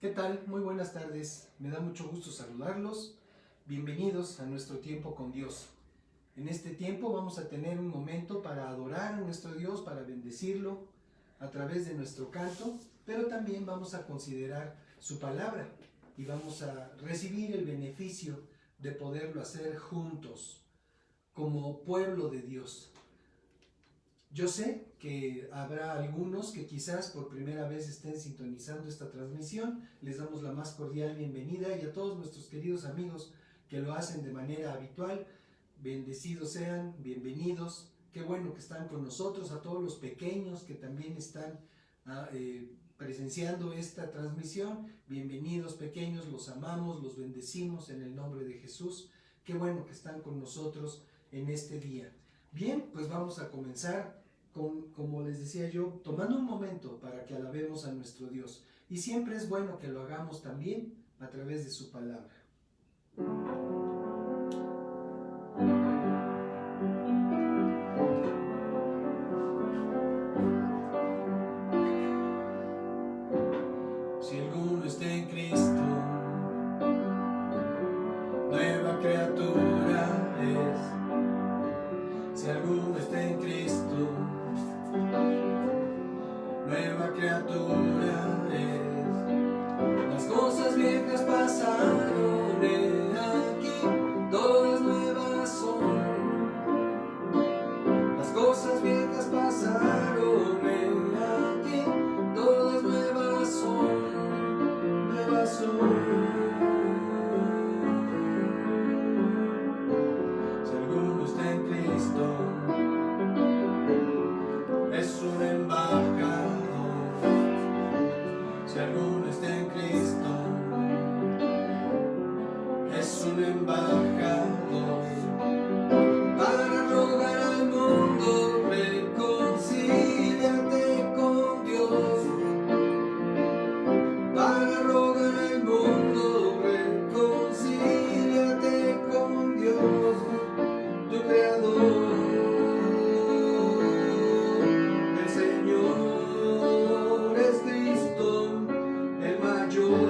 ¿Qué tal? Muy buenas tardes. Me da mucho gusto saludarlos. Bienvenidos a nuestro tiempo con Dios. En este tiempo vamos a tener un momento para adorar a nuestro Dios, para bendecirlo a través de nuestro canto, pero también vamos a considerar su palabra y vamos a recibir el beneficio de poderlo hacer juntos, como pueblo de Dios. Yo sé que habrá algunos que quizás por primera vez estén sintonizando esta transmisión. Les damos la más cordial bienvenida, y a todos nuestros queridos amigos que lo hacen de manera habitual, bendecidos sean, bienvenidos. Qué bueno que están con nosotros. A todos los pequeños que también están presenciando esta transmisión, bienvenidos pequeños, los amamos, los bendecimos en el nombre de Jesús. Qué bueno que están con nosotros en este día. Bien, pues vamos a comenzar como les decía yo, tomando un momento para que alabemos a nuestro Dios. Y siempre es bueno que lo hagamos también a través de su palabra. Si alguno está en Cristo, nueva criatura es. Si alguno está en Cristo, nueva criatura es. Las cosas viejas pasaron, aquí todas nuevas son. Las cosas viejas pasaron, aquí todas nuevas son, nuevas son. Si alguno está en Cristo, es un embajador. Si alguno está en Cristo, es un embajador para rogar al mundo, reconcíliate con Dios. Para rogar al mundo, reconcíliate con Dios, tu Creador. El Señor es Cristo, el mayor.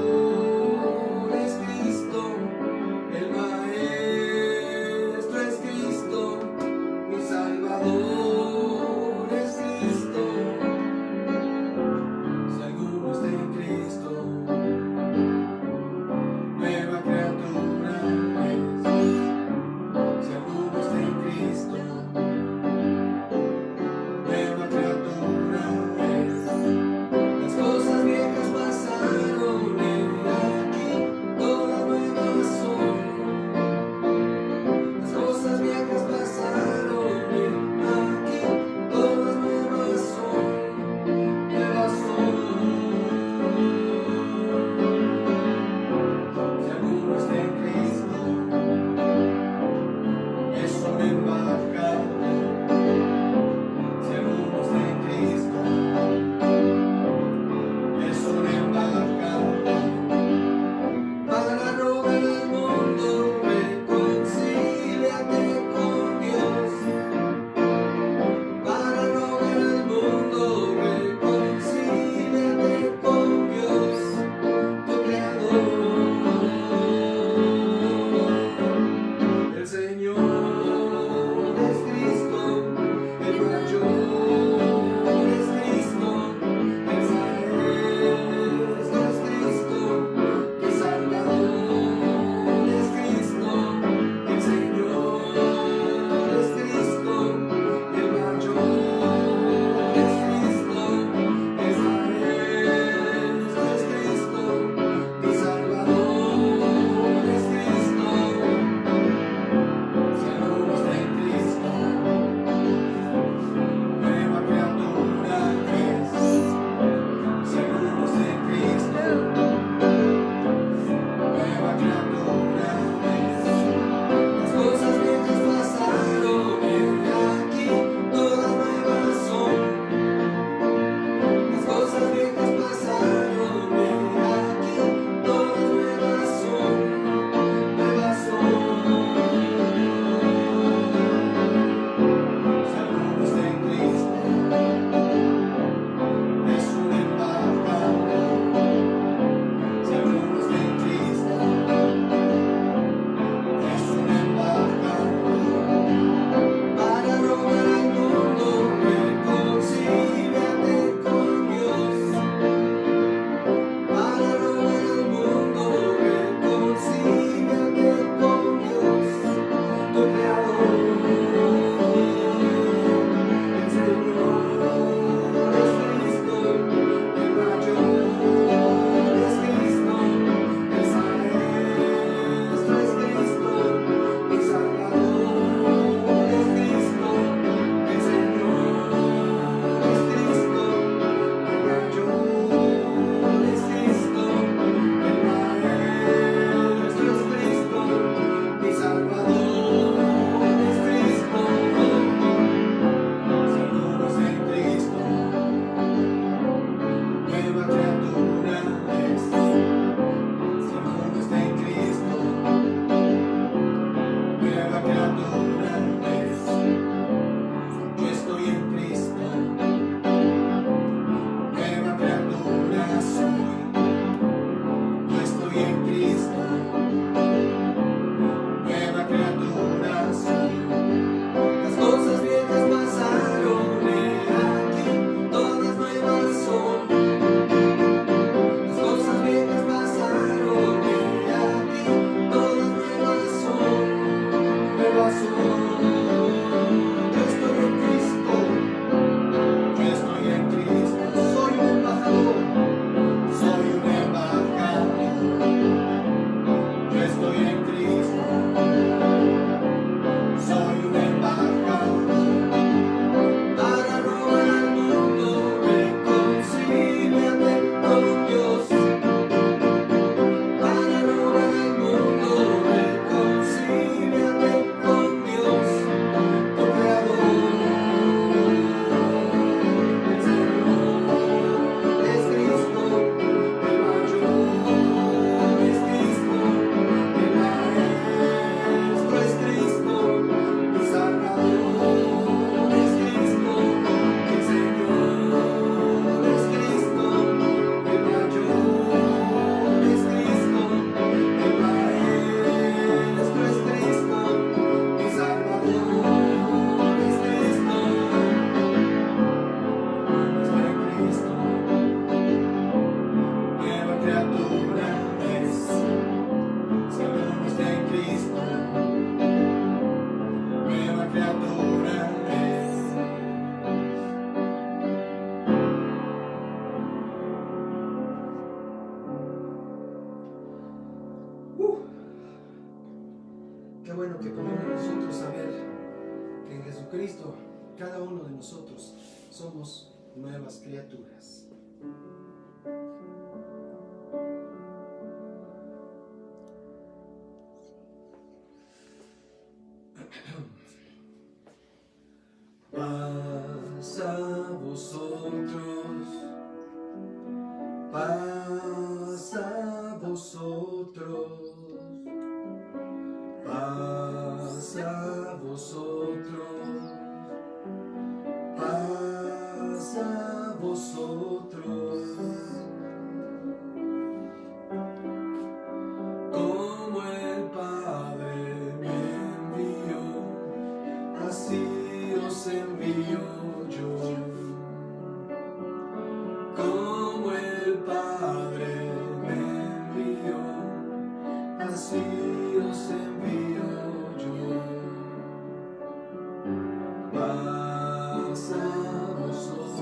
Qué bueno que podemos nosotros saber que en Jesucristo cada uno de nosotros somos nuevas criaturas. Paz a vosotros, paz a vosotros, paz a vosotros, paz a vosotros. Como el Padre me envió, así os envío yo. Como el Padre me envió, así os envío yo. Paz a vosotros,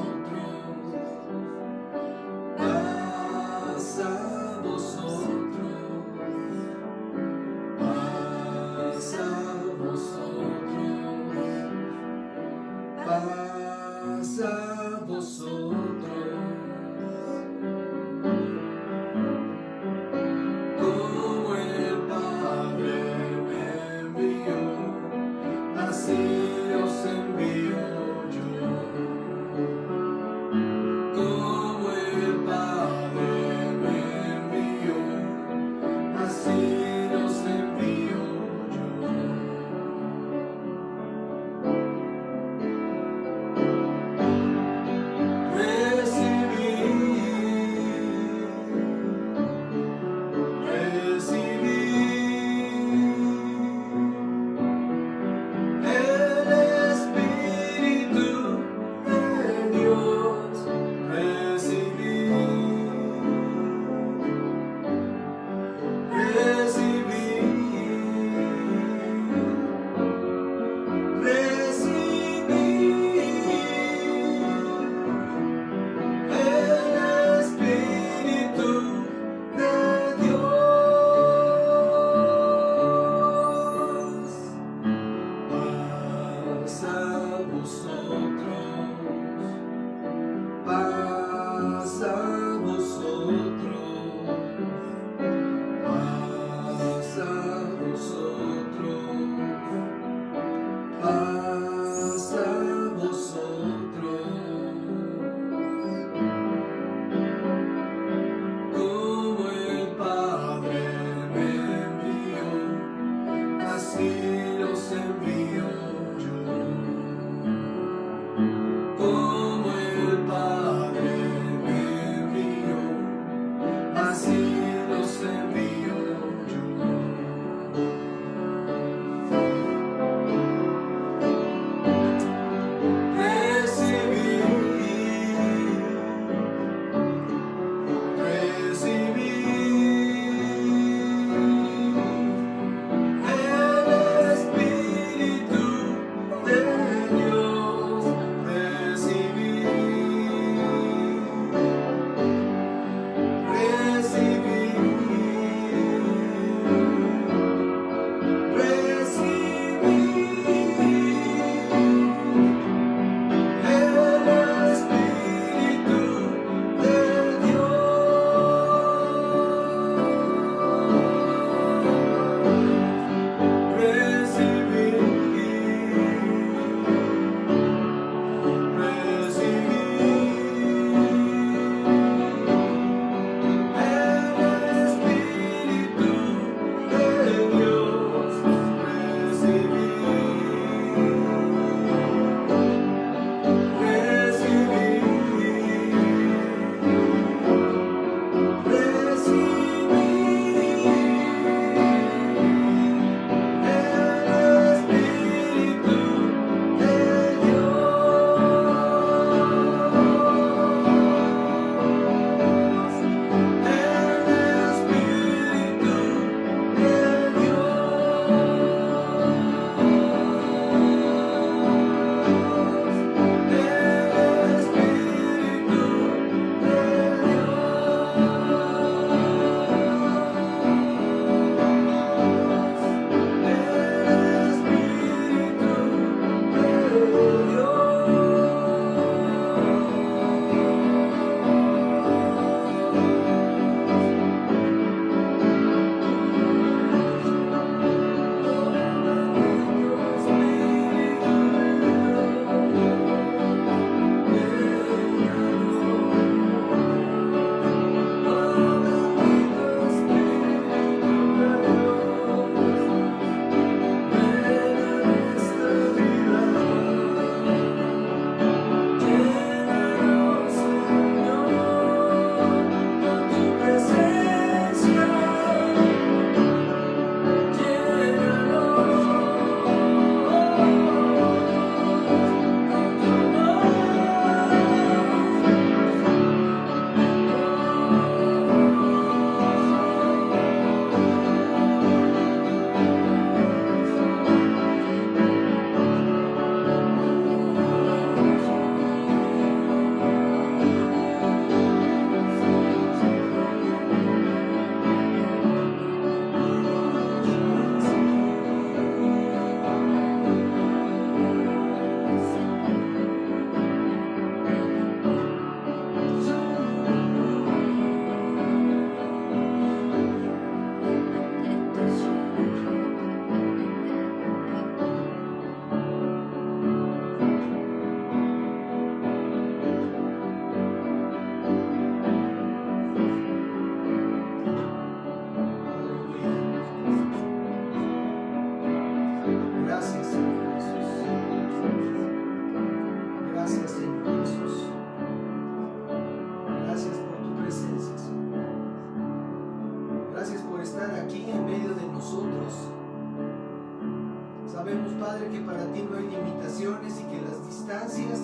para ti no hay limitaciones y que las distancias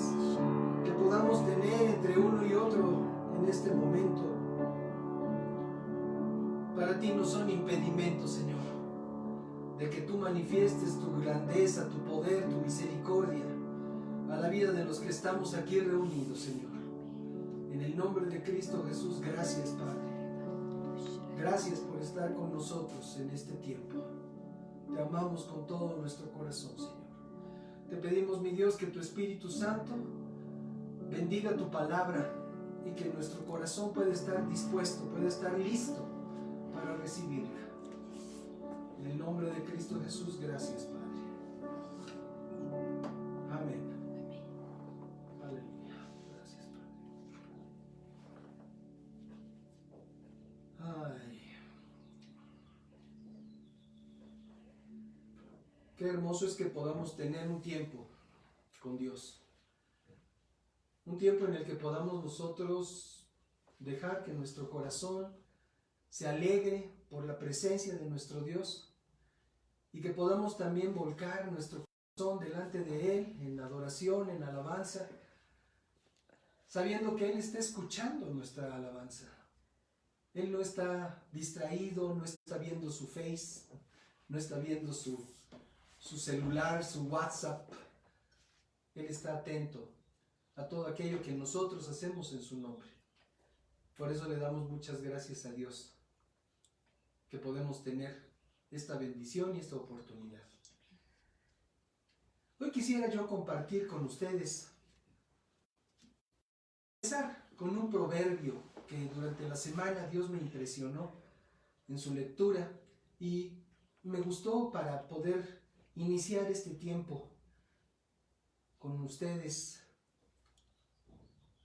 que podamos tener entre uno y otro en este momento, para ti no son impedimentos, Señor, de que tú manifiestes tu grandeza, tu poder, tu misericordia a la vida de los que estamos aquí reunidos, Señor. En el nombre de Cristo Jesús, gracias, Padre. Gracias por estar con nosotros en este tiempo. Te amamos con todo nuestro corazón, Señor. Te pedimos, mi Dios, que tu Espíritu Santo bendiga tu palabra y que nuestro corazón pueda estar dispuesto, pueda estar listo para recibirla. En el nombre de Cristo Jesús, gracias, Padre. Amén. Aleluya. Gracias, Padre. Ay. Qué hermoso es que podamos tener un tiempo con Dios. Un tiempo en el que podamos nosotros dejar que nuestro corazón se alegre por la presencia de nuestro Dios y que podamos también volcar nuestro corazón delante de Él en adoración, en alabanza, sabiendo que Él está escuchando nuestra alabanza. Él no está distraído, no está viendo su Face, no está viendo su celular, su WhatsApp. Él está atento a todo aquello que nosotros hacemos en su nombre. Por eso le damos muchas gracias a Dios que podemos tener esta bendición y esta oportunidad. Hoy quisiera yo compartir con ustedes, empezar con un proverbio que durante la semana Dios me impresionó en su lectura y me gustó para poder iniciar este tiempo con ustedes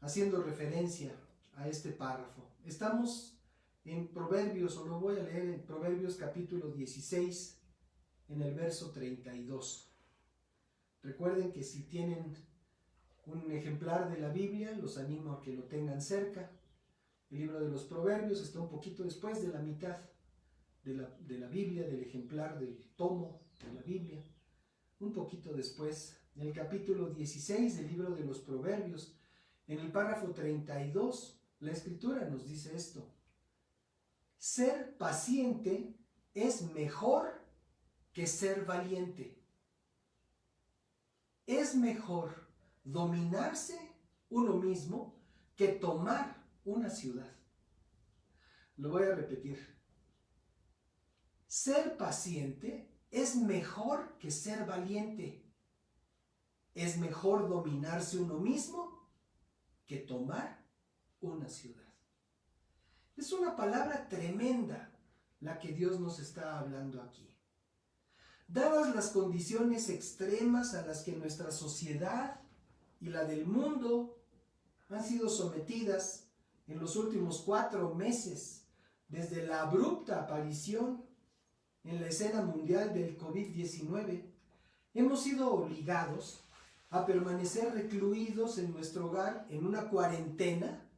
haciendo referencia a este párrafo. Estamos en Proverbios, o lo voy a leer en Proverbios capítulo 16, en el verso 32. Recuerden que si tienen un ejemplar de la Biblia, los animo a que lo tengan cerca. El libro de los Proverbios está un poquito después de la mitad de la Biblia, del ejemplar del tomo de la Biblia. Un poquito después, en el capítulo 16 del libro de los Proverbios, en el párrafo 32, la Escritura nos dice esto: ser paciente es mejor que ser valiente. Es mejor dominarse uno mismo que tomar una ciudad. Lo voy a repetir. Ser paciente es mejor que ser valiente. Es mejor dominarse uno mismo que tomar una ciudad. Es una palabra tremenda la que Dios nos está hablando aquí. Dadas las condiciones extremas a las que nuestra sociedad y la del mundo han sido sometidas en los últimos 4 meses, desde la abrupta aparición en la escena mundial del COVID-19, hemos sido obligados a permanecer recluidos en nuestro hogar en una cuarentena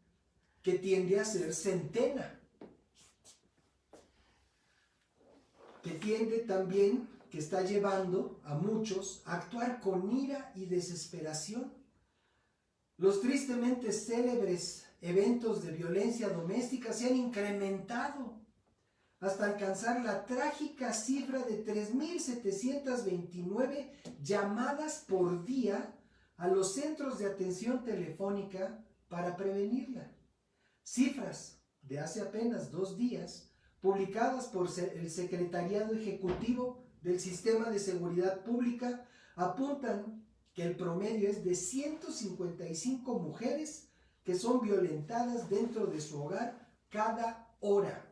que tiende a ser centena, que tiende también, que está llevando a muchos a actuar con ira y desesperación. Los tristemente célebres eventos de violencia doméstica se han incrementado hasta alcanzar la trágica cifra de 3.729 llamadas por día a los centros de atención telefónica para prevenirla. Cifras de hace apenas 2 días, publicadas por el Secretariado Ejecutivo del Sistema de Seguridad Pública, apuntan que el promedio es de 155 mujeres que son violentadas dentro de su hogar cada hora.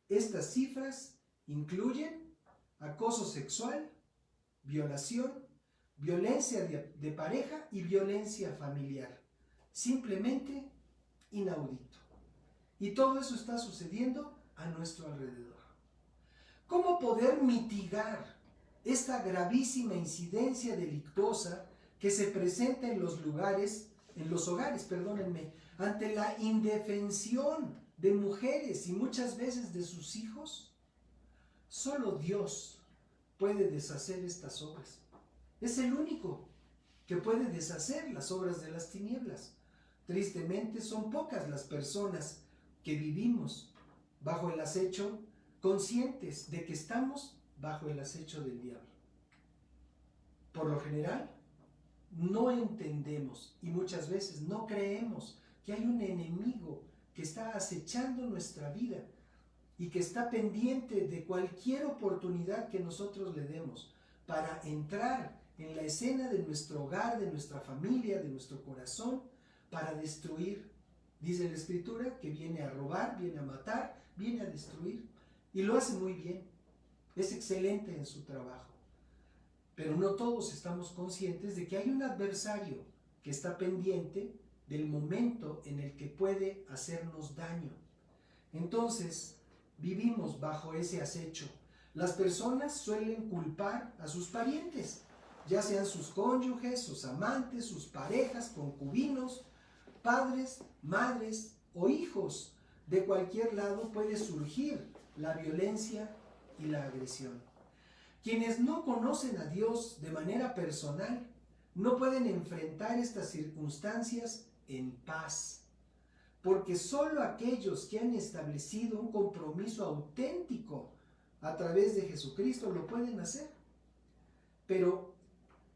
Estas cifras incluyen acoso sexual, violación, violencia de pareja y violencia familiar. Simplemente inaudito. Y todo eso está sucediendo a nuestro alrededor. ¿Cómo poder mitigar esta gravísima incidencia delictuosa que se presenta en los hogares, ante la indefensión de mujeres y muchas veces de sus hijos? Solo Dios puede deshacer estas obras. Es el único que puede deshacer las obras de las tinieblas. Tristemente son pocas las personas que vivimos bajo el acecho, conscientes de que estamos bajo el acecho del diablo. Por lo general, no entendemos y muchas veces no creemos que hay un enemigo que está acechando nuestra vida y que está pendiente de cualquier oportunidad que nosotros le demos para entrar en la escena de nuestro hogar, de nuestra familia, de nuestro corazón, para destruir. Dice la Escritura que viene a robar, viene a matar, viene a destruir, y lo hace muy bien. Es excelente en su trabajo. Pero no todos estamos conscientes de que hay un adversario que está pendiente del momento en el que puede hacernos daño. Entonces, vivimos bajo ese acecho. Las personas suelen culpar a sus parientes, ya sean sus cónyuges, sus amantes, sus parejas, concubinos, padres, madres o hijos. De cualquier lado puede surgir la violencia y la agresión. Quienes no conocen a Dios de manera personal no pueden enfrentar estas circunstancias en paz, porque solo aquellos que han establecido un compromiso auténtico a través de Jesucristo lo pueden hacer. Pero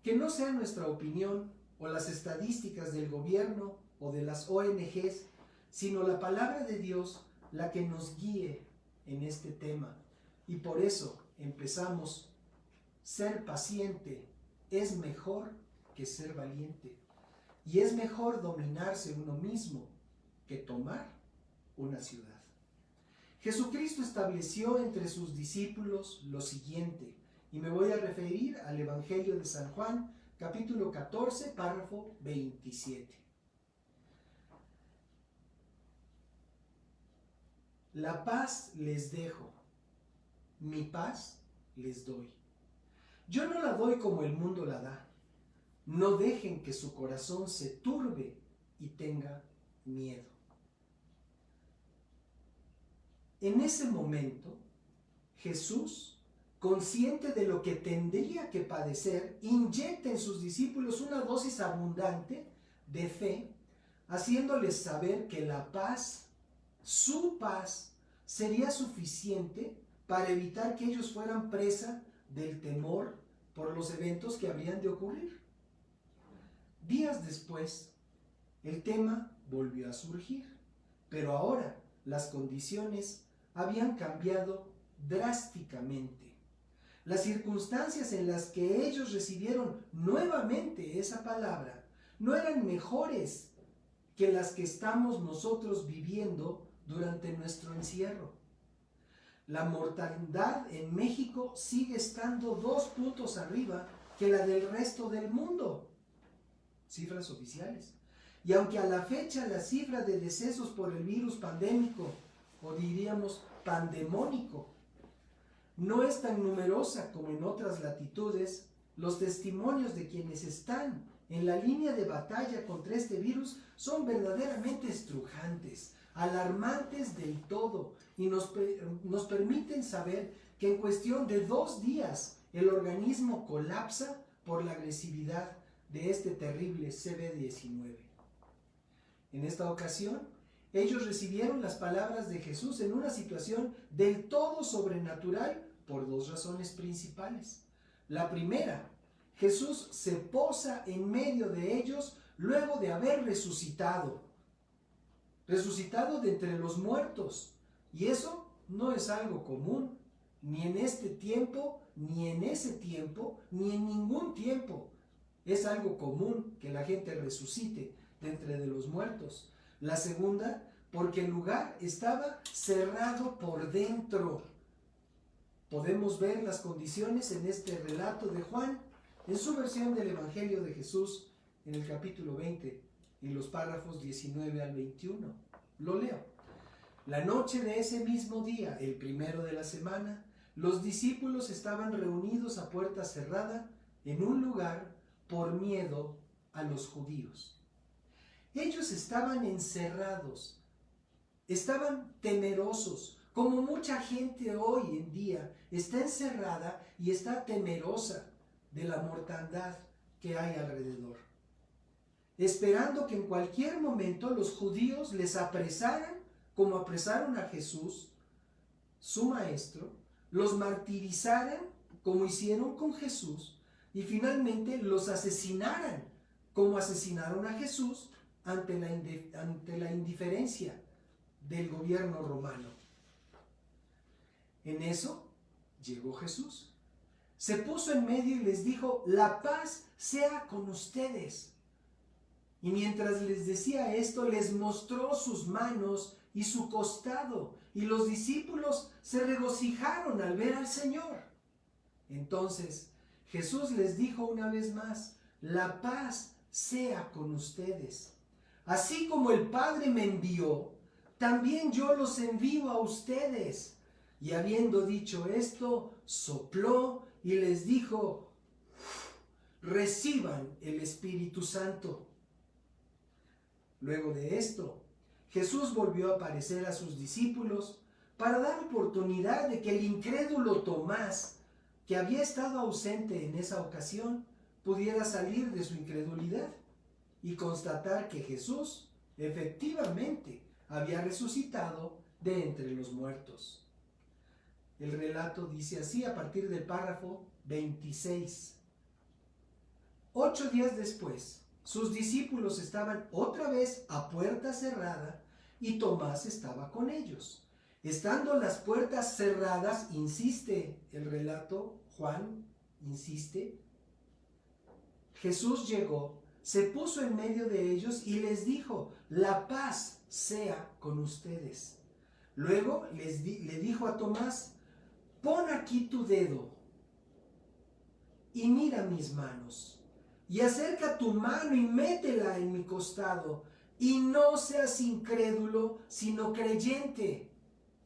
que no sea nuestra opinión o las estadísticas del gobierno o de las ONGs, sino la palabra de Dios la que nos guíe en este tema. Y por eso empezamos: ser paciente es mejor que ser valiente. Y es mejor dominarse uno mismo que tomar una ciudad. Jesucristo estableció entre sus discípulos lo siguiente, y me voy a referir al Evangelio de San Juan, capítulo 14, párrafo 27. La paz les dejo, mi paz les doy. Yo no la doy como el mundo la da. No dejen que su corazón se turbe y tenga miedo. En ese momento, Jesús, consciente de lo que tendría que padecer, inyecta en sus discípulos una dosis abundante de fe, haciéndoles saber que la paz, su paz, sería suficiente para evitar que ellos fueran presa del temor por los eventos que habrían de ocurrir. Días después, el tema volvió a surgir, pero ahora las condiciones habían cambiado drásticamente. Las circunstancias en las que ellos recibieron nuevamente esa palabra no eran mejores que las que estamos nosotros viviendo durante nuestro encierro. La mortalidad en México sigue estando 2 puntos arriba que la del resto del mundo. Cifras oficiales. Y aunque a la fecha la cifra de decesos por el virus pandémico, o diríamos pandemónico, no es tan numerosa como en otras latitudes, los testimonios de quienes están en la línea de batalla contra este virus son verdaderamente estrujantes, alarmantes del todo, y nos permiten saber que en cuestión de 2 días el organismo colapsa por la agresividad de este terrible COVID-19. En esta ocasión, ellos recibieron las palabras de Jesús en una situación del todo sobrenatural por 2 razones principales. La primera, Jesús se posa en medio de ellos luego de haber resucitado de entre los muertos. Y eso no es algo común, ni en este tiempo, ni en ese tiempo, ni en ningún tiempo. Es algo común que la gente resucite de entre de los muertos. La segunda, porque el lugar estaba cerrado por dentro. Podemos ver las condiciones en este relato de Juan, en su versión del Evangelio de Jesús, en el capítulo 20, en los párrafos 19 al 21. Lo leo. La noche de ese mismo día, el primero de la semana, los discípulos estaban reunidos a puerta cerrada en un lugar por miedo a los judíos. Ellos estaban encerrados, estaban temerosos, como mucha gente hoy en día está encerrada y está temerosa de la mortandad que hay alrededor, esperando que en cualquier momento los judíos les apresaran como apresaron a Jesús, su maestro, los martirizaran como hicieron con Jesús y finalmente los asesinaran como asesinaron a Jesús ante la indiferencia del gobierno romano. En eso llegó Jesús. Se puso en medio y les dijo: la paz sea con ustedes. Y mientras les decía esto, les mostró sus manos y su costado, y los discípulos se regocijaron al ver al Señor. Entonces Jesús les dijo una vez más: la paz sea con ustedes. Así como el Padre me envió, también yo los envío a ustedes. Y habiendo dicho esto, sopló y les dijo: reciban el Espíritu Santo. Luego de esto, Jesús volvió a aparecer a sus discípulos para dar oportunidad de que el incrédulo Tomás, que había estado ausente en esa ocasión, pudiera salir de su incredulidad y constatar que Jesús efectivamente había resucitado de entre los muertos. El relato dice así a partir del párrafo 26. 8 días después, sus discípulos estaban otra vez a puerta cerrada y Tomás estaba con ellos. Estando las puertas cerradas, insiste el relato, Juan insiste, Jesús llegó, se puso en medio de ellos y les dijo: la paz sea con ustedes. Luego le dijo a Tomás: pon aquí tu dedo y mira mis manos, y acerca tu mano y métela en mi costado, y no seas incrédulo, sino creyente.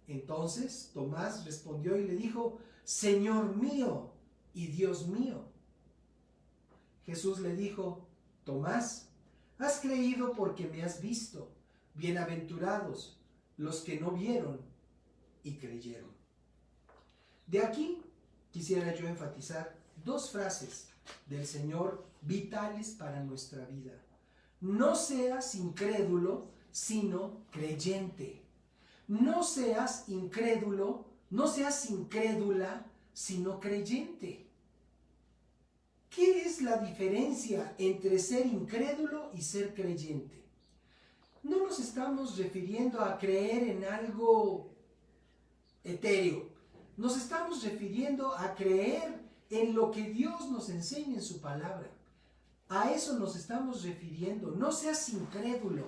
Entonces Tomás respondió y le dijo: Señor mío y Dios mío. Jesús le dijo: Tomás, has creído porque me has visto. Bienaventurados los que no vieron y creyeron. De aquí quisiera yo enfatizar 2 frases del Señor vitales para nuestra vida. No seas incrédulo, sino creyente. No seas incrédulo, no seas incrédula, sino creyente. ¿Qué es la diferencia entre ser incrédulo y ser creyente? No nos estamos refiriendo a creer en algo etéreo. Nos estamos refiriendo a creer en lo que Dios nos enseña en su palabra. A eso nos estamos refiriendo. No seas incrédulo.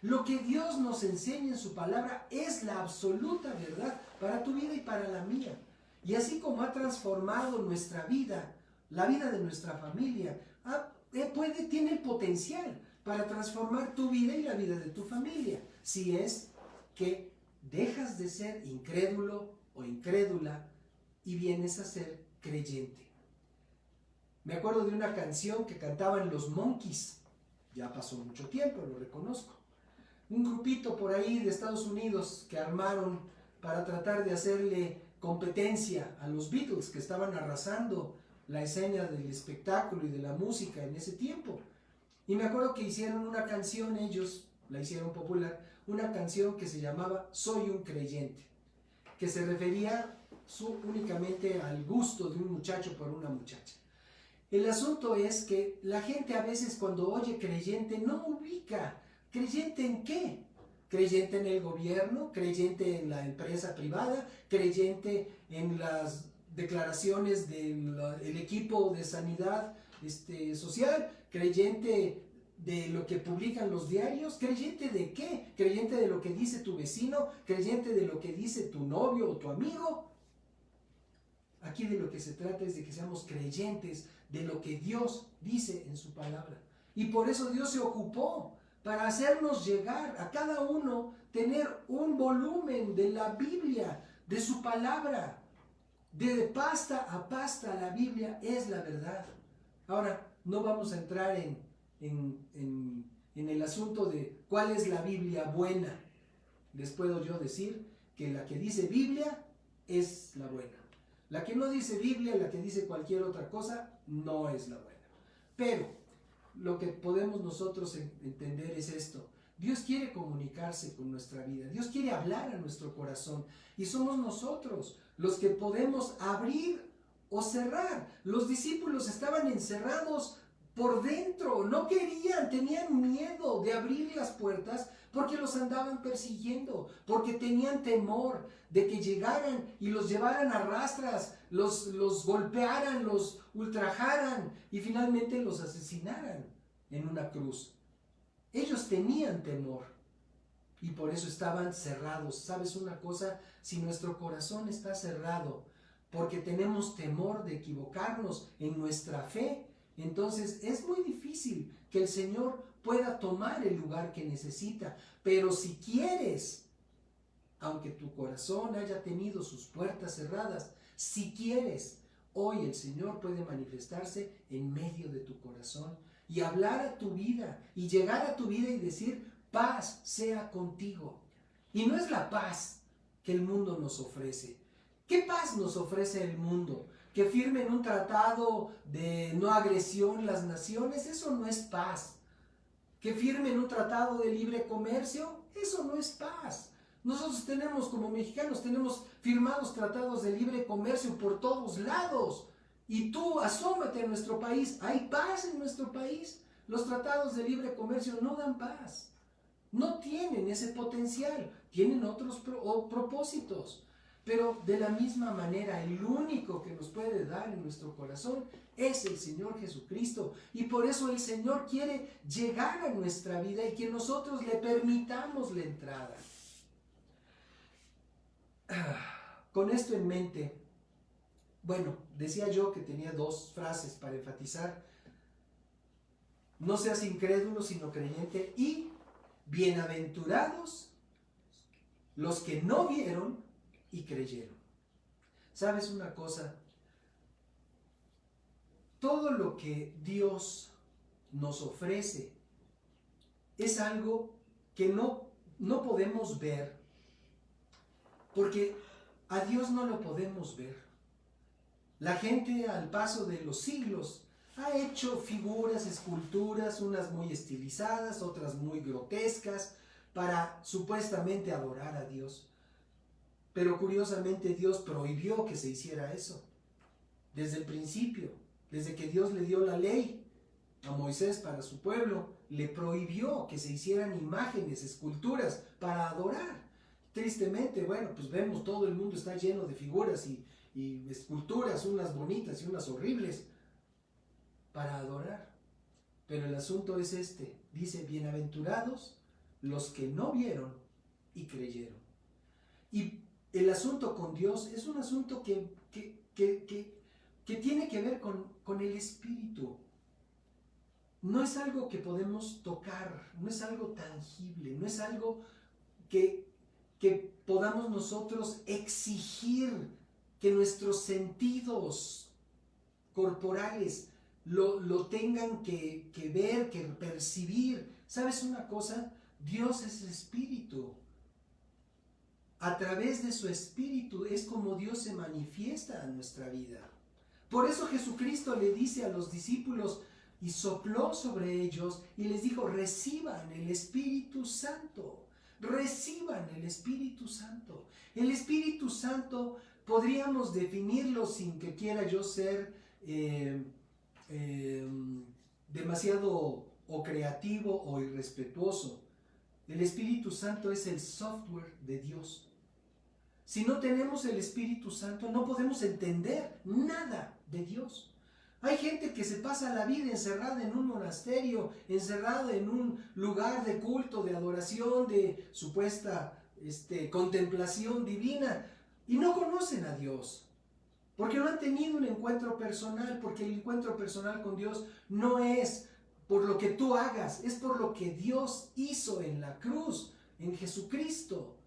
Lo que Dios nos enseña en su palabra es la absoluta verdad para tu vida y para la mía. Y así como ha transformado nuestra vida, la vida de nuestra familia, tiene el potencial para transformar tu vida y la vida de tu familia, si es que dejas de ser incrédulo o incrédula y vienes a ser creyente. Me acuerdo de una canción que cantaban los Monkees, ya pasó mucho tiempo, lo reconozco. Un grupito por ahí de Estados Unidos que armaron para tratar de hacerle competencia a los Beatles, que estaban arrasando la escena del espectáculo y de la música en ese tiempo. Y me acuerdo que hicieron una canción, ellos la hicieron popular, una canción que se llamaba Soy un creyente, que se refería únicamente al gusto de un muchacho por una muchacha. El asunto es que la gente a veces cuando oye creyente no ubica. ¿Creyente en qué? ¿Creyente en el gobierno? ¿Creyente en la empresa privada? ¿Creyente en las declaraciones del equipo de sanidad social? ¿Creyente de lo que publican los diarios? ¿Creyente de qué? ¿Creyente de lo que dice tu vecino? ¿Creyente de lo que dice tu novio o tu amigo? Aquí de lo que se trata es de que seamos creyentes de lo que Dios dice en su palabra. Y por eso Dios se ocupó para hacernos llegar a cada uno, tener un volumen de la Biblia, de su palabra. De pasta a pasta la Biblia es la verdad. Ahora, no vamos a entrar en el asunto de cuál es la Biblia buena. Les puedo yo decir que la que dice Biblia es la buena. La que no dice Biblia, la que dice cualquier otra cosa, no es la buena. Pero lo que podemos nosotros entender es esto. Dios quiere comunicarse con nuestra vida. Dios quiere hablar a nuestro corazón. Y somos nosotros los que podemos abrir o cerrar. Los discípulos estaban encerrados por dentro. No querían, tenían miedo de abrir las puertas porque los andaban persiguiendo, porque tenían temor de que llegaran y los llevaran a rastras, los golpearan, los ultrajaran y finalmente los asesinaran en una cruz. Ellos tenían temor y por eso estaban cerrados. ¿Sabes una cosa? Si nuestro corazón está cerrado porque tenemos temor de equivocarnos en nuestra fe, entonces es muy difícil que el Señor pueda tomar el lugar que necesita. Pero si quieres, aunque tu corazón haya tenido sus puertas cerradas, si quieres, hoy el Señor puede manifestarse en medio de tu corazón y hablar a tu vida y llegar a tu vida y decir, paz sea contigo. Y no es la paz que el mundo nos ofrece. ¿Qué paz nos ofrece el mundo? Que firmen un tratado de no agresión las naciones, eso no es paz. Que firmen un tratado de libre comercio, eso no es paz. Nosotros tenemos, como mexicanos, tenemos firmados tratados de libre comercio por todos lados. Y tú asómate a nuestro país, ¿hay paz en nuestro país? Los tratados de libre comercio no dan paz. No tienen ese potencial, tienen otros propósitos. Pero de la misma manera, el único que nos puede dar en nuestro corazón es el Señor Jesucristo. Y por eso el Señor quiere llegar a nuestra vida y que nosotros le permitamos la entrada. Con esto en mente, bueno, decía yo que tenía dos frases para enfatizar. No seas incrédulo, sino creyente, y bienaventurados los que no vieron y creyeron. ¿Sabes una cosa? Todo lo que Dios nos ofrece es algo que no podemos ver, porque a Dios no lo podemos ver. La gente al paso de los siglos ha hecho figuras, esculturas, unas muy estilizadas, otras muy grotescas, para supuestamente adorar a Dios. Pero curiosamente Dios prohibió que se hiciera eso. Desde el principio, desde que Dios le dio la ley a Moisés para su pueblo, le prohibió que se hicieran imágenes, esculturas para adorar. Tristemente, bueno, pues vemos todo el mundo está lleno de figuras y esculturas, unas bonitas y unas horribles, para adorar. Pero el asunto es este, dice, bienaventurados los que no vieron y creyeron. Y el asunto con Dios es un asunto que tiene que ver con el Espíritu. No es algo que podemos tocar, no es algo tangible, no es algo que podamos nosotros exigir que nuestros sentidos corporales lo tengan que ver, que percibir. ¿Sabes una cosa? Dios es Espíritu. A través de su Espíritu es como Dios se manifiesta en nuestra vida. Por eso Jesucristo le dice a los discípulos y sopló sobre ellos y les dijo, reciban el Espíritu Santo. Reciban el Espíritu Santo. El Espíritu Santo podríamos definirlo sin que quiera yo ser demasiado o creativo o irrespetuoso. El Espíritu Santo es el software de Dios. Si no tenemos el Espíritu Santo, no podemos entender nada de Dios. Hay gente que se pasa la vida encerrada en un monasterio, encerrada en un lugar de culto, de adoración, de supuesta contemplación divina, y no conocen a Dios, porque no han tenido un encuentro personal, porque el encuentro personal con Dios no es por lo que tú hagas, es por lo que Dios hizo en la cruz, en Jesucristo,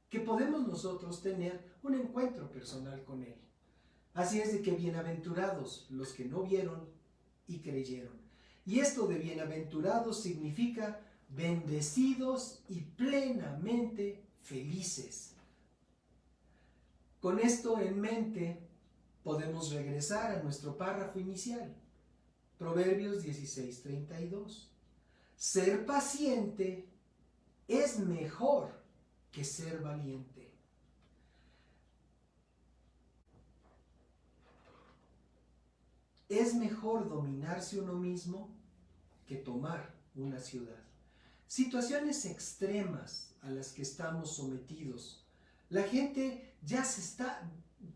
que podemos nosotros tener un encuentro personal con Él. Así es de que bienaventurados los que no vieron y creyeron. Y esto de bienaventurados significa bendecidos y plenamente felices. Con esto en mente, podemos regresar a nuestro párrafo inicial. Proverbios 16:32. Ser paciente es mejor que ser valiente. Es mejor dominarse uno mismo que tomar una ciudad. Situaciones extremas a las que estamos sometidos. La gente ya se está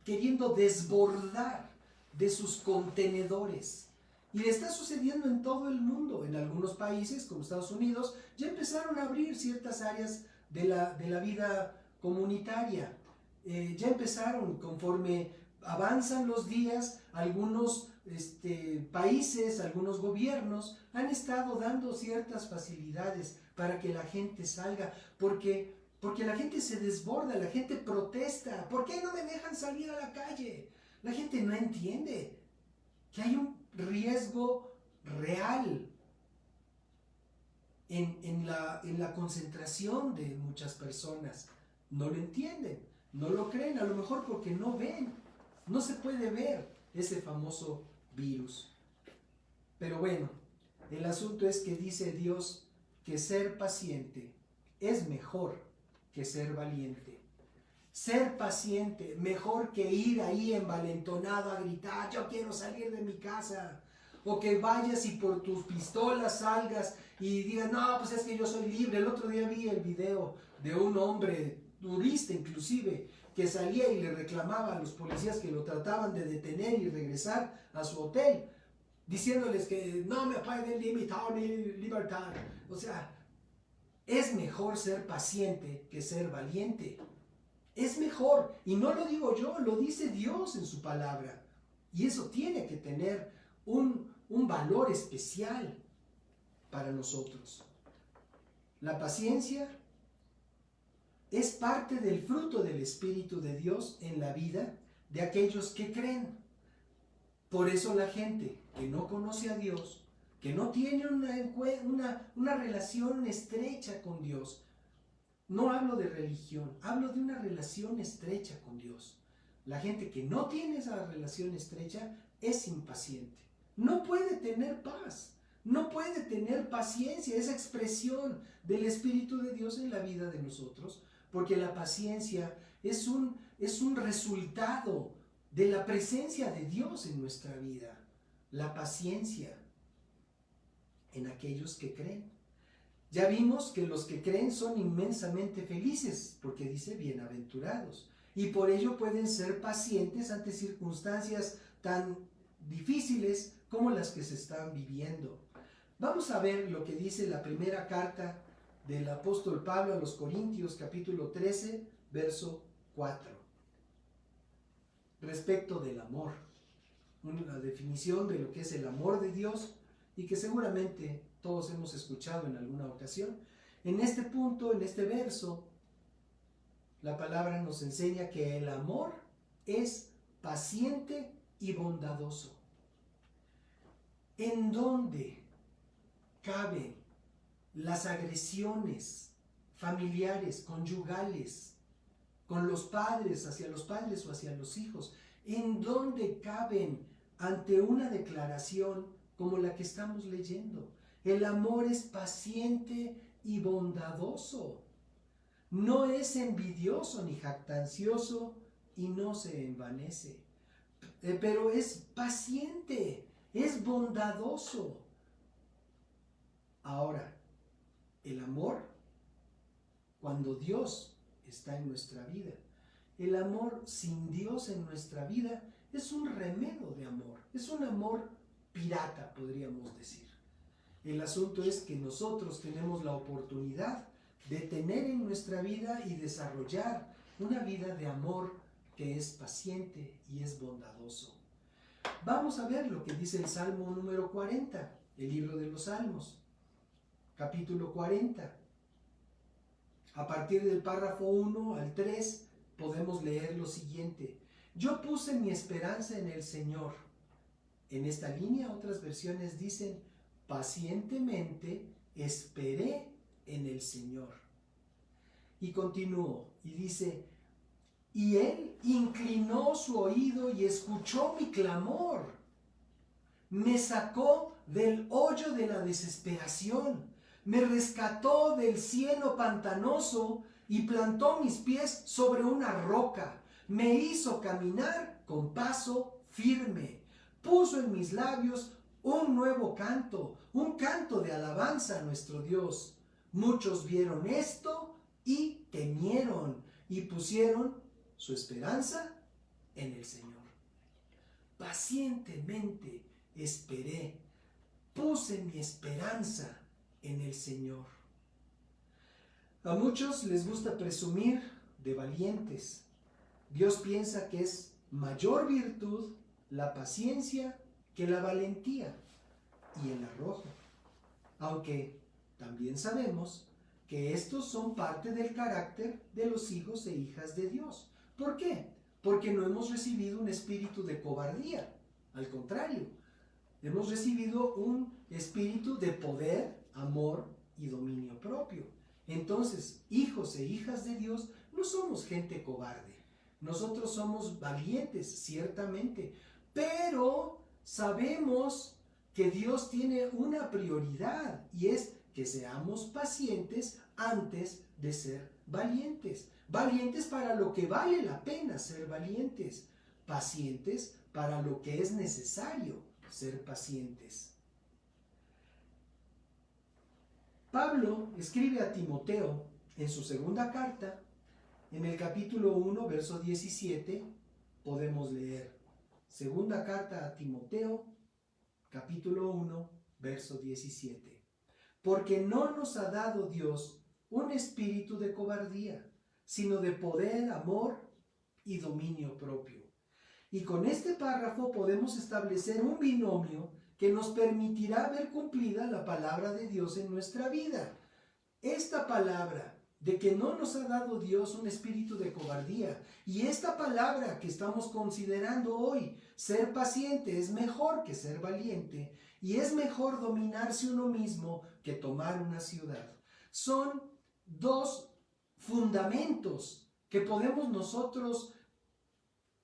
queriendo desbordar de sus contenedores. Y le está sucediendo en todo el mundo. En algunos países, como Estados Unidos, ya empezaron a abrir ciertas áreas de la vida comunitaria. Ya empezaron, conforme avanzan los días, algunos países, algunos gobiernos han estado dando ciertas facilidades para que la gente salga, porque la gente se desborda, la gente protesta. ¿Por qué no me dejan salir a la calle? La gente no entiende que hay un riesgo real en la concentración de muchas personas. No lo entienden, no lo creen, a lo mejor porque no ven, no se puede ver ese famoso virus. Pero bueno, el asunto es que dice Dios que ser paciente es mejor que ser valiente. Ser paciente, mejor que ir ahí envalentonado a gritar, yo quiero salir de mi casa. O que vayas y por tus pistolas salgas y digas, no, pues es que yo soy libre. El otro día vi el video de un hombre, turista inclusive, que salía y le reclamaba a los policías que lo trataban de detener y regresar a su hotel, diciéndoles que no me pueden limitar mi libertad. O sea, es mejor ser paciente que ser valiente. Es mejor, y no lo digo yo, lo dice Dios en su palabra. Y eso tiene que tener un valor especial para nosotros. La paciencia es parte del fruto del Espíritu de Dios en la vida de aquellos que creen. Por eso la gente que no conoce a Dios, que no tiene una relación estrecha con Dios, no hablo de religión, hablo de una relación estrecha con Dios. La gente que no tiene esa relación estrecha es impaciente. No puede tener paz, no puede tener paciencia, esa expresión del Espíritu de Dios en la vida de nosotros, porque la paciencia es un resultado de la presencia de Dios en nuestra vida. La paciencia en aquellos que creen. Ya vimos que los que creen son inmensamente felices, porque dice bienaventurados, y por ello pueden ser pacientes ante circunstancias tan difíciles como las que se están viviendo. Vamos a ver lo que dice la primera carta del apóstol Pablo a los Corintios, capítulo 13, verso 4. Respecto del amor, una definición de lo que es el amor de Dios y que seguramente todos hemos escuchado en alguna ocasión. En este punto, en este verso, la palabra nos enseña que el amor es paciente y bondadoso. ¿En dónde caben las agresiones familiares, conyugales, con los padres, hacia los padres o hacia los hijos? ¿En dónde caben ante una declaración como la que estamos leyendo? El amor es paciente y bondadoso. No es envidioso ni jactancioso y no se envanece. Pero es paciente, es bondadoso. Ahora, el amor, cuando Dios está en nuestra vida, el amor sin Dios en nuestra vida es un remedo de amor, es un amor pirata, podríamos decir. El asunto es que nosotros tenemos la oportunidad de tener en nuestra vida y desarrollar una vida de amor que es paciente y es bondadoso. Vamos a ver lo que dice el Salmo número 40, el libro de los Salmos, capítulo 40. A partir del párrafo 1 al 3 podemos leer lo siguiente. Yo puse mi esperanza en el Señor. En esta línea otras versiones dicen, pacientemente esperé en el Señor. Y continúo y dice, Y Él inclinó su oído y escuchó mi clamor. Me sacó del hoyo de la desesperación. Me rescató del cieno pantanoso y plantó mis pies sobre una roca. Me hizo caminar con paso firme. Puso en mis labios un nuevo canto, un canto de alabanza a nuestro Dios. Muchos vieron esto y temieron y pusieron su esperanza en el Señor. Pacientemente esperé, puse mi esperanza en el Señor. A muchos les gusta presumir de valientes. Dios piensa que es mayor virtud la paciencia que la valentía y el arrojo. Aunque también sabemos que estos son parte del carácter de los hijos e hijas de Dios. ¿Por qué? Porque no hemos recibido un espíritu de cobardía. Al contrario, hemos recibido un espíritu de poder, amor y dominio propio. Entonces, hijos e hijas de Dios, no somos gente cobarde. Nosotros somos valientes, ciertamente, pero sabemos que Dios tiene una prioridad y es que seamos pacientes antes de ser valientes. Valientes para lo que vale la pena ser valientes. Pacientes para lo que es necesario ser pacientes. Pablo escribe a Timoteo en su segunda carta, en el capítulo 1, verso 17, podemos leer. Segunda carta a Timoteo, capítulo 1, verso 17. Porque no nos ha dado Dios un espíritu de cobardía, sino de poder, amor y dominio propio. Y con este párrafo podemos establecer un binomio que nos permitirá ver cumplida la palabra de Dios en nuestra vida. Esta palabra de que no nos ha dado Dios un espíritu de cobardía y esta palabra que estamos considerando hoy, ser paciente es mejor que ser valiente y es mejor dominarse uno mismo que tomar una ciudad. Son dos fundamentos que podemos nosotros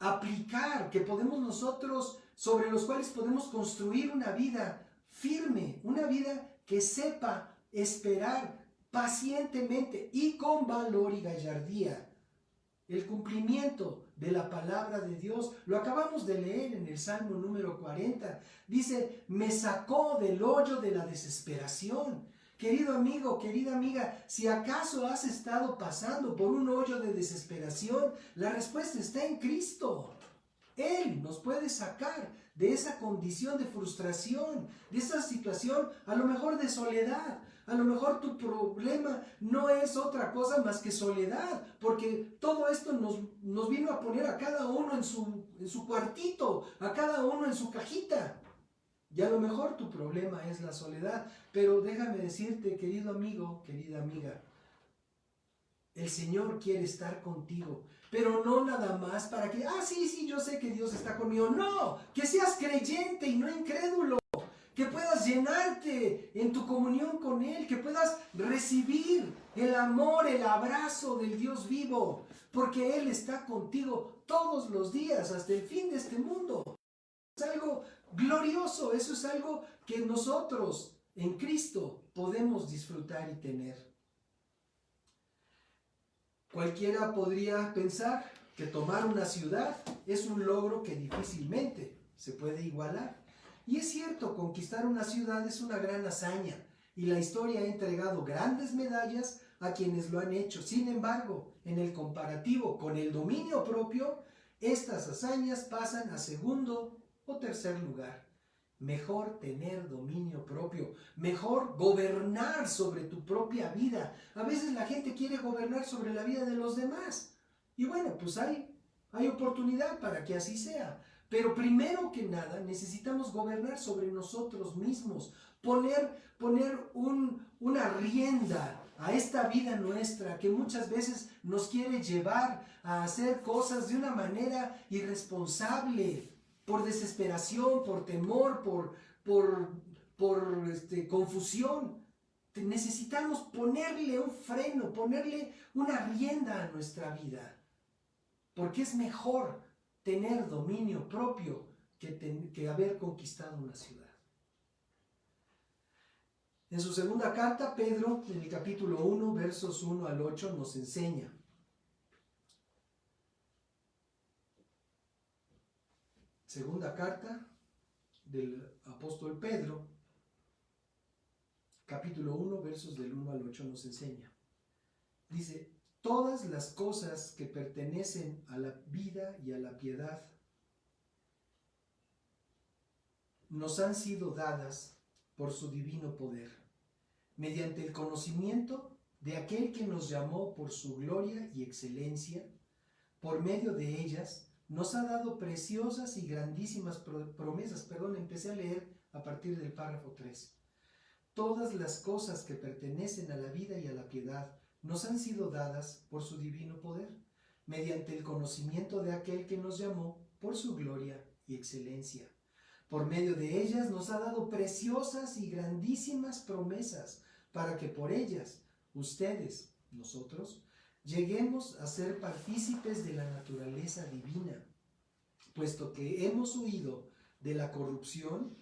aplicar, que podemos nosotros, sobre los cuales podemos construir una vida firme, una vida que sepa esperar pacientemente y con valor y gallardía el cumplimiento de la palabra de Dios. Lo acabamos de leer en el Salmo número 40. Dice, me sacó del hoyo de la desesperación. Querido amigo, querida amiga, si acaso has estado pasando por un hoyo de desesperación, la respuesta está en Cristo. Él nos puede sacar de esa condición de frustración, de esa situación a lo mejor de soledad. A lo mejor tu problema no es otra cosa más que soledad, porque todo esto nos vino a poner a cada uno en su cuartito, a cada uno en su cajita. Y a lo mejor tu problema es la soledad, pero déjame decirte, querido amigo, querida amiga, el Señor quiere estar contigo, pero no nada más para que, sí, yo sé que Dios está conmigo. No, que seas creyente y no incrédulo. Que puedas llenarte en tu comunión con Él, que puedas recibir el amor, el abrazo del Dios vivo, porque Él está contigo todos los días hasta el fin de este mundo. Es algo glorioso, eso es algo que nosotros en Cristo podemos disfrutar y tener. Cualquiera podría pensar que tomar una ciudad es un logro que difícilmente se puede igualar. Y es cierto, conquistar una ciudad es una gran hazaña y la historia ha entregado grandes medallas a quienes lo han hecho. Sin embargo, en el comparativo con el dominio propio, estas hazañas pasan a segundo o tercer lugar. Mejor tener dominio propio, mejor gobernar sobre tu propia vida. A veces la gente quiere gobernar sobre la vida de los demás. Y bueno, pues hay oportunidad para que así sea. Pero primero que nada necesitamos gobernar sobre nosotros mismos, poner una rienda a esta vida nuestra que muchas veces nos quiere llevar a hacer cosas de una manera irresponsable, por desesperación, por temor, por confusión. Necesitamos ponerle un freno, ponerle una rienda a nuestra vida. porque es mejor tener dominio propio que haber conquistado una ciudad. En su segunda carta, Pedro, en el capítulo 1, versos 1 al 8, nos enseña: segunda carta del apóstol Pedro, capítulo 1, versos del 1 al 8, nos enseña. Dice: todas las cosas que pertenecen a la vida y a la piedad nos han sido dadas por su divino poder, mediante el conocimiento de aquel que nos llamó por su gloria y excelencia. Por medio de ellas nos ha dado preciosas y grandísimas promesas. Empecé a leer a partir del párrafo 3. Todas las cosas que pertenecen a la vida y a la piedad nos han sido dadas por su divino poder, mediante el conocimiento de aquel que nos llamó por su gloria y excelencia. Por medio de ellas nos ha dado preciosas y grandísimas promesas, para que por ellas ustedes, nosotros, lleguemos a ser partícipes de la naturaleza divina, puesto que hemos huido de la corrupción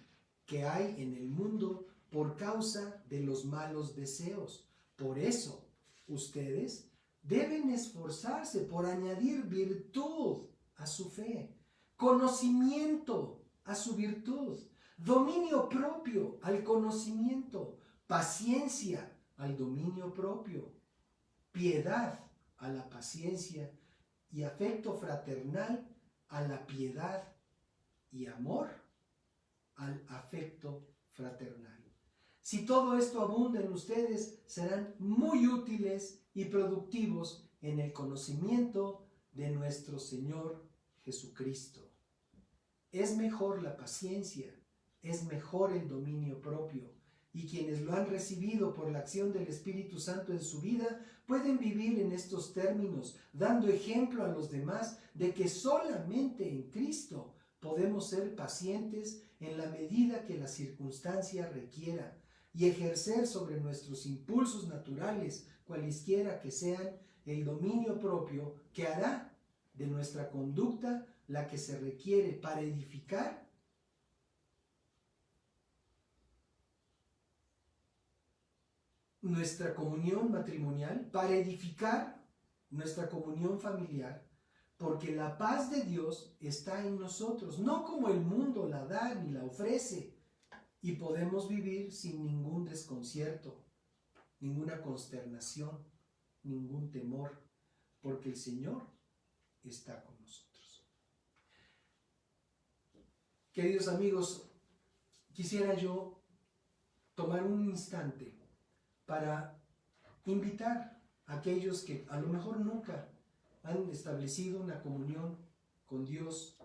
que hay en el mundo por causa de los malos deseos. Por eso, ustedes deben esforzarse por añadir virtud a su fe, conocimiento a su virtud, dominio propio al conocimiento, paciencia al dominio propio, piedad a la paciencia y afecto fraternal a la piedad y amor al afecto fraternal. Si todo esto abunda en ustedes, serán muy útiles y productivos en el conocimiento de nuestro Señor Jesucristo. Es mejor la paciencia, es mejor el dominio propio, y quienes lo han recibido por la acción del Espíritu Santo en su vida pueden vivir en estos términos, dando ejemplo a los demás de que solamente en Cristo podemos ser pacientes en la medida que la circunstancia requiera y ejercer sobre nuestros impulsos naturales, cualesquiera que sean, el dominio propio que hará de nuestra conducta la que se requiere para edificar nuestra comunión matrimonial, para edificar nuestra comunión familiar, porque la paz de Dios está en nosotros, no como el mundo la da ni la ofrece, y podemos vivir sin ningún desconcierto, ninguna consternación, ningún temor, porque el Señor está con nosotros. Queridos amigos, quisiera yo tomar un instante para invitar a aquellos que a lo mejor nunca han establecido una comunión con Dios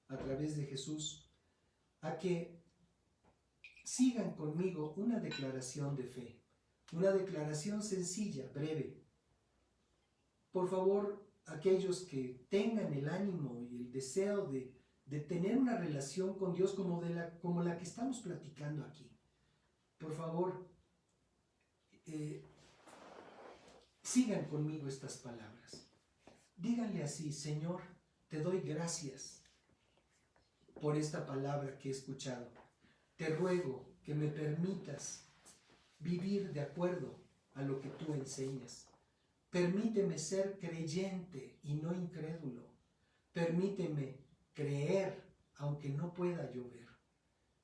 a través de Jesús, a que sigan conmigo una declaración de fe, una declaración sencilla, breve. Por favor, aquellos que tengan el ánimo y el deseo de tener una relación con Dios como la que estamos platicando aquí, por favor, sigan conmigo estas palabras. Díganle así: Señor, te doy gracias por esta palabra que he escuchado. Te ruego que me permitas vivir de acuerdo a lo que tú enseñas. Permíteme ser creyente y no incrédulo. Permíteme creer aunque no pueda yo ver.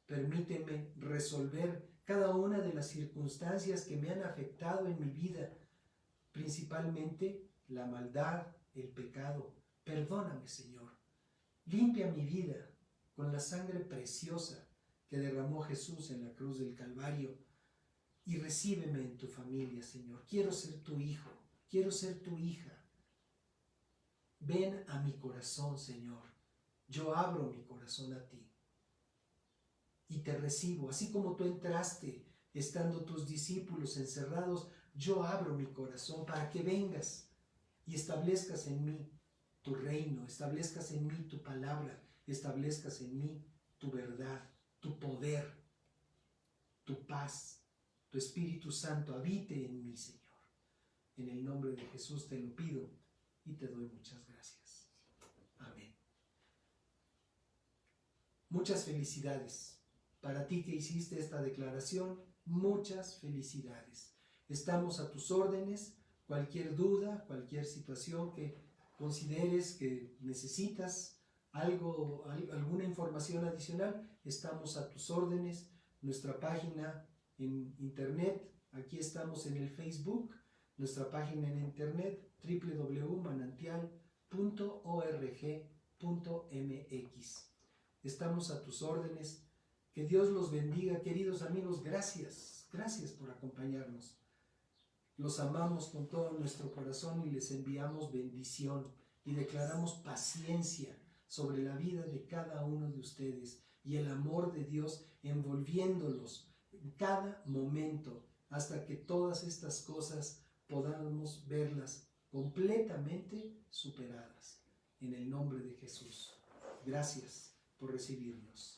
Permíteme resolver cada una de las circunstancias que me han afectado en mi vida, principalmente la maldad, el pecado. Perdóname, Señor. Limpia mi vida con la sangre preciosa que derramó Jesús en la cruz del Calvario, y recíbeme en tu familia, Señor. Quiero ser tu hijo, quiero ser tu hija. Ven a mi corazón, Señor. Yo abro mi corazón a ti y te recibo, así como tú entraste estando tus discípulos encerrados. Yo abro mi corazón para que vengas y establezcas en mí tu reino, establezcas en mí tu palabra, establezcas en mí tu verdad, tu poder, tu paz, tu Espíritu Santo habite en mí, Señor. En el nombre de Jesús te lo pido y te doy muchas gracias. Muchas felicidades. Para ti que hiciste esta declaración, muchas felicidades. Estamos a tus órdenes. Cualquier duda, cualquier situación que consideres que necesitas alguna información adicional, estamos a tus órdenes. Nuestra página en internet, aquí estamos en el Facebook, nuestra página en internet www.manantial.org.mx. Estamos a tus órdenes. Que Dios los bendiga, queridos amigos. Gracias por acompañarnos. Los amamos con todo nuestro corazón y les enviamos bendición y declaramos paciencia sobre la vida de cada uno de ustedes y el amor de Dios envolviéndolos en cada momento hasta que todas estas cosas podamos verlas completamente superadas. En el nombre de Jesús. Gracias por recibirnos.